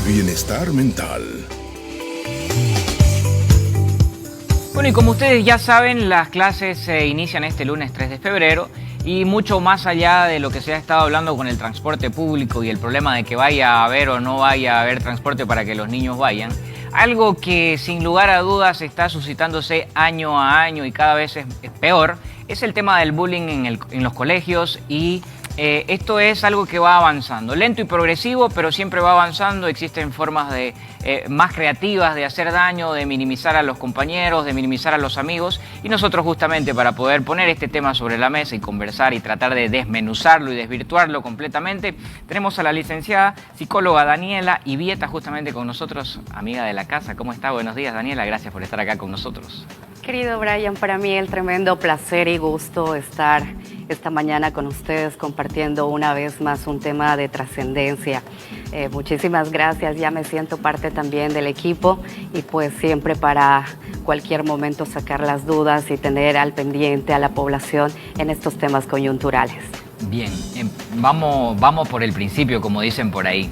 Bienestar mental. Bueno, y como ustedes ya saben, las clases se inician este lunes 3 de febrero y mucho más allá de lo que se ha estado hablando con el transporte público y el problema de que vaya a haber o no vaya a haber transporte para que los niños vayan, algo que sin lugar a dudas está suscitándose año a año y cada vez es peor, es el tema del bullying en los colegios y esto es algo que va avanzando, lento y progresivo, pero siempre va avanzando. Existen formas más creativas de hacer daño, de minimizar a los compañeros, de minimizar a los amigos. Y nosotros justamente para poder poner este tema sobre la mesa y conversar y tratar de desmenuzarlo y desvirtuarlo completamente, tenemos a la licenciada psicóloga Daniela Ibieta justamente con nosotros, amiga de la casa. ¿Cómo está? Buenos días, Daniela. Gracias por estar acá con nosotros. Querido Brian, para mí el tremendo placer y gusto estar esta mañana con ustedes compartiendo una vez más un tema de trascendencia. Muchísimas gracias, ya me siento parte también del equipo y pues siempre para cualquier momento sacar las dudas y tener al pendiente a la población en estos temas coyunturales. Bien, vamos por el principio, como dicen por ahí.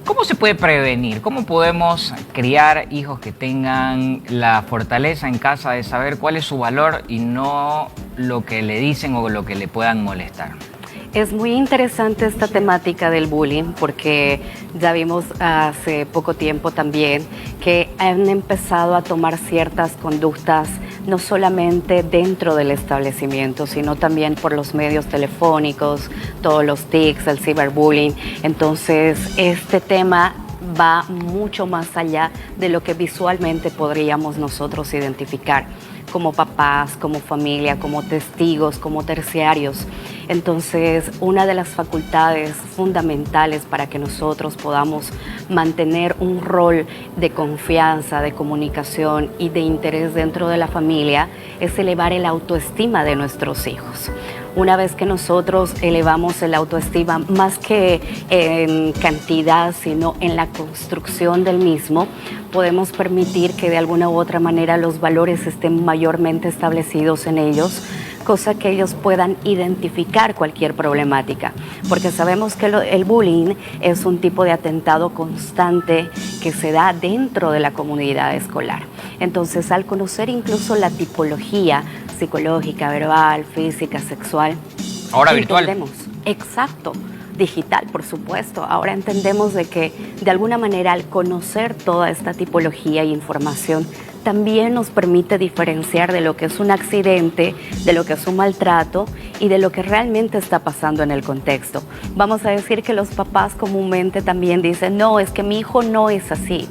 ¿Cómo se puede prevenir? ¿Cómo podemos criar hijos que tengan la fortaleza en casa de saber cuál es su valor y no lo que le dicen o lo que le puedan molestar? Es muy interesante esta temática del bullying porque ya vimos hace poco tiempo también que han empezado a tomar ciertas conductas no solamente dentro del establecimiento, sino también por los medios telefónicos, todos los tics, el ciberbullying. Entonces, este tema va mucho más allá de lo que visualmente podríamos nosotros identificar como papás, como familia, como testigos, como terciarios. Entonces, una de las facultades fundamentales para que nosotros podamos mantener un rol de confianza, de comunicación y de interés dentro de la familia es elevar el autoestima de nuestros hijos. Una vez que nosotros elevamos el autoestima, más que en cantidad, sino en la construcción del mismo, podemos permitir que de alguna u otra manera los valores estén mayormente establecidos en ellos, cosa que ellos puedan identificar cualquier problemática, porque sabemos que el bullying es un tipo de atentado constante que se da dentro de la comunidad escolar. Entonces, al conocer incluso la tipología psicológica, verbal, física, sexual, ahora virtual. Exacto. Digital, por supuesto. Ahora entendemos de que de alguna manera al conocer toda esta tipología e información también nos permite diferenciar de lo que es un accidente, de lo que es un maltrato y de lo que realmente está pasando en el contexto. Vamos a decir que los papás comúnmente también dicen, no, es que mi hijo no es así,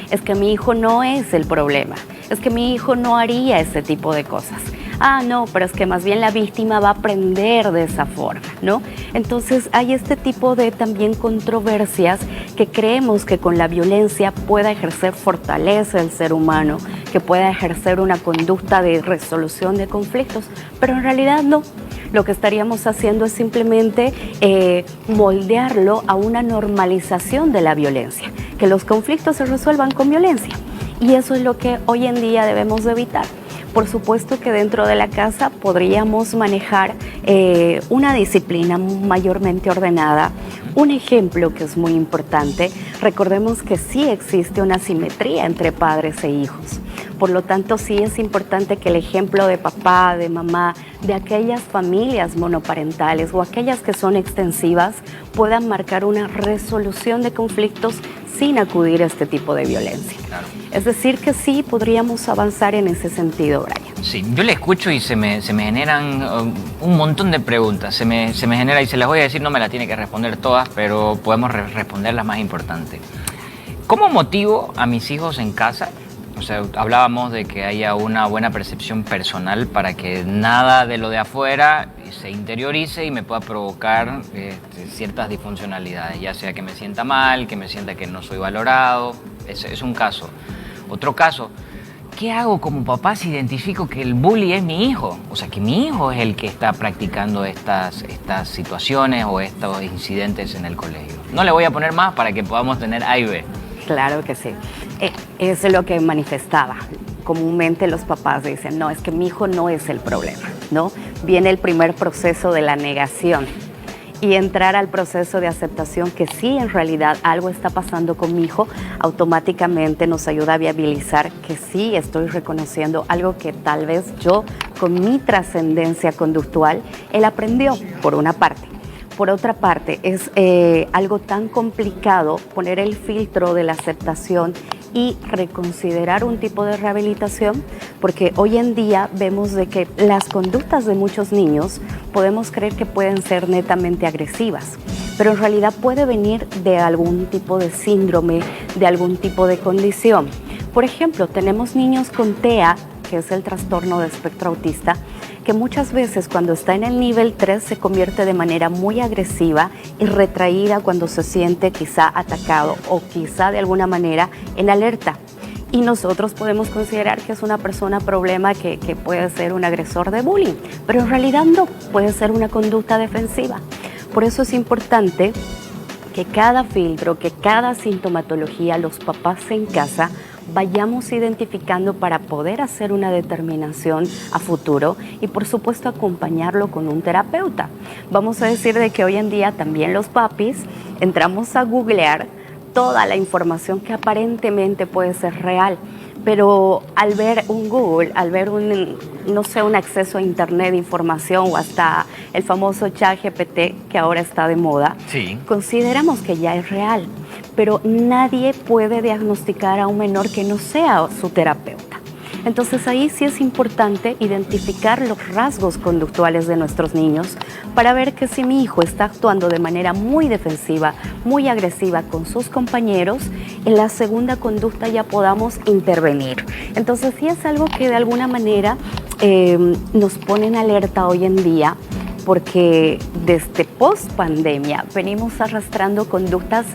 es que mi hijo no es el problema, es que mi hijo no haría ese tipo de cosas. Ah, no, pero es que más bien la víctima va a aprender de esa forma, ¿no? Entonces hay este tipo de también controversias que creemos que con la violencia pueda ejercer fortaleza el ser humano, que pueda ejercer una conducta de resolución de conflictos, pero en realidad no. Lo que estaríamos haciendo es simplemente moldearlo a una normalización de la violencia, que los conflictos se resuelvan con violencia. Y eso es lo que hoy en día debemos de evitar. Por supuesto que dentro de la casa podríamos manejar una disciplina mayormente ordenada. Un ejemplo que es muy importante, recordemos que sí existe una simetría entre padres e hijos. Por lo tanto, sí es importante que el ejemplo de papá, de mamá, de aquellas familias monoparentales o aquellas que son extensivas puedan marcar una resolución de conflictos sin acudir a este tipo de violencia. Claro. Es decir, que sí podríamos avanzar en ese sentido, Brian. Sí, yo le escucho y se me generan un montón de preguntas. Se me genera, y se las voy a decir, no me las tiene que responder todas, pero podemos responder las más importantes. ¿Cómo motivo a mis hijos en casa? O sea, hablábamos de que haya una buena percepción personal para que nada de lo de afuera se interiorice y me pueda provocar ciertas disfuncionalidades, ya sea que me sienta mal, que me sienta que no soy valorado. Es un caso. Otro caso, ¿qué hago como papá si identifico que el bully es mi hijo? O sea, que mi hijo es el que está practicando estas situaciones o estos incidentes en el colegio. No le voy a poner más para que podamos tener A y B. Claro que sí. Eso es lo que manifestaba. Comúnmente los papás dicen, no, es que mi hijo no es el problema, ¿no? Viene el primer proceso de la negación. y entrar al proceso de aceptación que sí, en realidad algo está pasando con mi hijo, automáticamente nos ayuda a viabilizar que sí estoy reconociendo algo que tal vez yo, con mi trascendencia conductual, él aprendió, por una parte. Por otra parte, es algo tan complicado poner el filtro de la aceptación y reconsiderar un tipo de rehabilitación, porque hoy en día vemos de que las conductas de muchos niños podemos creer que pueden ser netamente agresivas, pero en realidad puede venir de algún tipo de síndrome, de algún tipo de condición. Por ejemplo, tenemos niños con TEA, que es el trastorno de espectro autista, que muchas veces cuando está en el nivel 3 se convierte de manera muy agresiva y retraída cuando se siente quizá atacado o quizá de alguna manera en alerta. Y nosotros podemos considerar que es una persona problema que puede ser un agresor de bullying, pero en realidad no, puede ser una conducta defensiva. Por eso es importante que cada filtro, que cada sintomatología, los papás en casa vayamos identificando para poder hacer una determinación a futuro y por supuesto acompañarlo con un terapeuta. Vamos a decir de que hoy en día también los papis entramos a googlear toda la información que aparentemente puede ser real, pero al ver un Google, al ver un acceso a internet de información o hasta el famoso ChatGPT que ahora está de moda, sí, consideramos que ya es real, pero nadie puede diagnosticar a un menor que no sea su terapeuta. Entonces ahí sí es importante identificar los rasgos conductuales de nuestros niños para ver que si mi hijo está actuando de manera muy defensiva, muy agresiva con sus compañeros, en la segunda conducta ya podamos intervenir. Entonces sí es algo que de alguna manera nos pone en alerta hoy en día, porque desde post pandemia venimos arrastrando conductas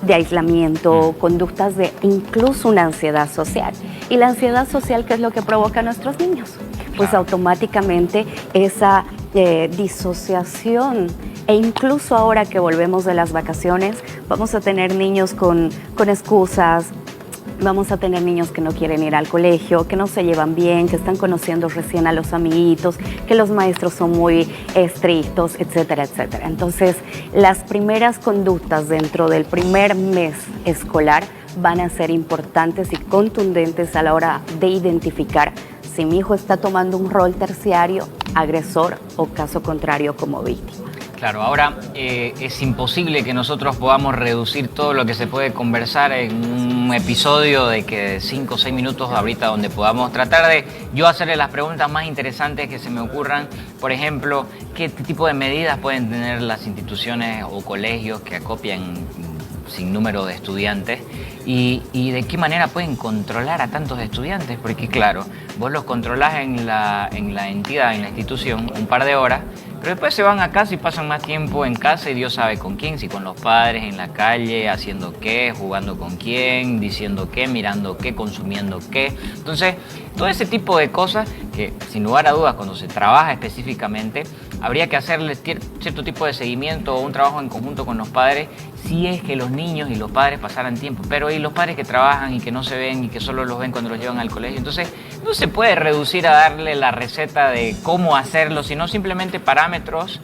de aislamiento, conductas de incluso una ansiedad social. Y la ansiedad social, ¿qué es lo que provoca a nuestros niños? Pues automáticamente esa disociación, e incluso ahora que volvemos de las vacaciones, vamos a tener niños con excusas, vamos a tener niños que no quieren ir al colegio, que no se llevan bien, que están conociendo recién a los amiguitos, que los maestros son muy estrictos, etcétera, etcétera. Entonces, las primeras conductas dentro del primer mes escolar van a ser importantes y contundentes a la hora de identificar si mi hijo está tomando un rol terciario, agresor o caso contrario como víctima. Claro, ahora es imposible que nosotros podamos reducir todo lo que se puede conversar en un episodio de 5 o 6 minutos ahorita, donde podamos tratar de yo hacerle las preguntas más interesantes que se me ocurran. Por ejemplo, ¿qué tipo de medidas pueden tener las instituciones o colegios que acopian sin número de estudiantes y de qué manera pueden controlar a tantos estudiantes? Porque claro, vos los controlás en la entidad, en la institución, un par de horas, pero después se van a casa y pasan más tiempo en casa y Dios sabe con quién, si con los padres, en la calle, haciendo qué, jugando con quién, diciendo qué, mirando qué, consumiendo qué. Entonces, todo ese tipo de cosas que, sin lugar a dudas, cuando se trabaja específicamente, habría que hacerle cierto tipo de seguimiento o un trabajo en conjunto con los padres, si es que los niños y los padres pasaran tiempo. Pero y los padres que trabajan y que no se ven y que solo los ven cuando los llevan al colegio, entonces no se puede reducir a darle la receta de cómo hacerlo, sino simplemente parámetros,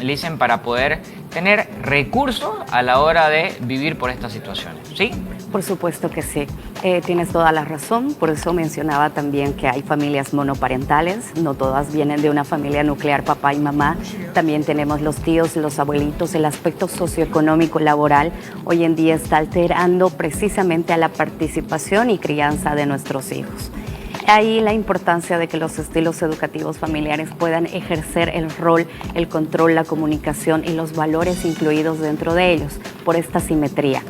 dicen, para poder tener recursos a la hora de vivir por estas situaciones, ¿sí? Por supuesto que sí, tienes toda la razón, por eso mencionaba también que hay familias monoparentales, no todas vienen de una familia nuclear, papá y mamá, también tenemos los tíos, los abuelitos, el aspecto socioeconómico laboral hoy en día está alterando precisamente a la participación y crianza de nuestros hijos. Ahí la importancia de que los estilos educativos familiares puedan ejercer el rol, el control, la comunicación y los valores incluidos dentro de ellos, por esta simetría.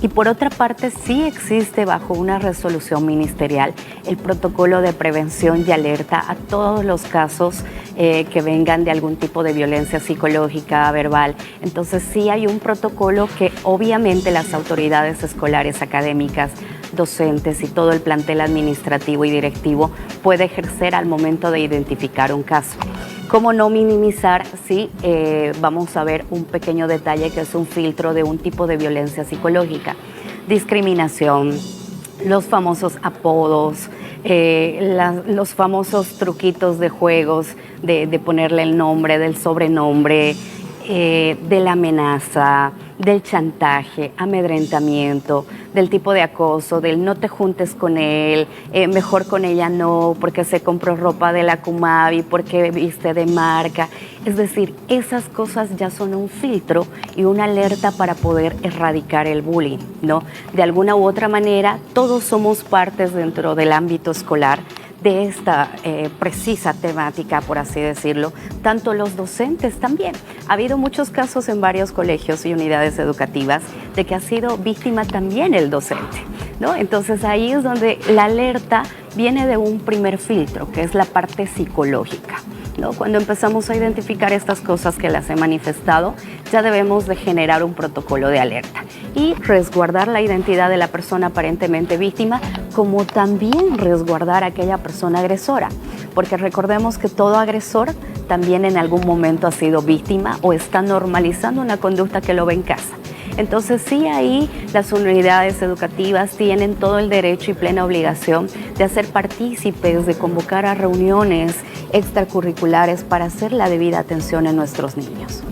Y por otra parte, sí existe bajo una resolución ministerial el protocolo de prevención y alerta a todos los casos que vengan de algún tipo de violencia psicológica, verbal. Entonces sí hay un protocolo que obviamente las autoridades escolares, académicas, docentes y todo el plantel administrativo y directivo puede ejercer al momento de identificar un caso. ¿Cómo no minimizar si vamos a ver un pequeño detalle que es un filtro de un tipo de violencia psicológica? Discriminación, los famosos apodos, los famosos truquitos de juegos de ponerle el nombre, del sobrenombre, de la amenaza, del chantaje, amedrentamiento, del tipo de acoso, del no te juntes con él, mejor con ella no, porque se compró ropa de la Kumabi, porque viste de marca. Es decir, esas cosas ya son un filtro y una alerta para poder erradicar el bullying, ¿no? De alguna u otra manera, todos somos partes dentro del ámbito escolar de esta precisa temática, por así decirlo, tanto los docentes también. Ha habido muchos casos en varios colegios y unidades educativas de que ha sido víctima también el docente, ¿no? Entonces ahí es donde la alerta viene de un primer filtro, que es la parte psicológica, ¿no? Cuando empezamos a identificar estas cosas que las he manifestado, ya debemos de generar un protocolo de alerta y resguardar la identidad de la persona aparentemente víctima, como también resguardar a aquella persona agresora, porque recordemos que todo agresor también en algún momento ha sido víctima o está normalizando una conducta que lo ve en casa. Entonces sí, ahí las unidades educativas tienen todo el derecho y plena obligación de hacer partícipes, de convocar a reuniones extracurriculares para hacer la debida atención a nuestros niños.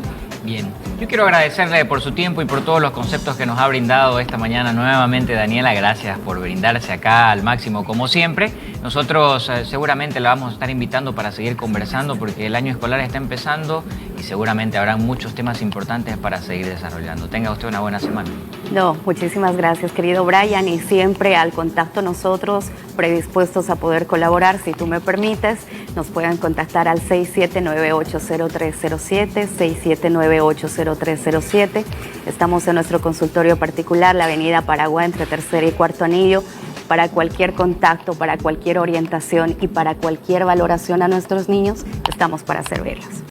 Bien, yo quiero agradecerle por su tiempo y por todos los conceptos que nos ha brindado esta mañana nuevamente, Daniela. Gracias por brindarse acá al máximo como siempre. Nosotros seguramente la vamos a estar invitando para seguir conversando porque el año escolar está empezando y seguramente habrá muchos temas importantes para seguir desarrollando. Tenga usted una buena semana. No, muchísimas gracias, querido Brian, y siempre al contacto nosotros, predispuestos a poder colaborar, si tú me permites. Nos pueden contactar al 67980307, 67980307. Estamos en nuestro consultorio particular, la avenida Paraguay, entre Tercer y Cuarto Anillo. Para cualquier contacto, para cualquier orientación y para cualquier valoración a nuestros niños, estamos para servirlos.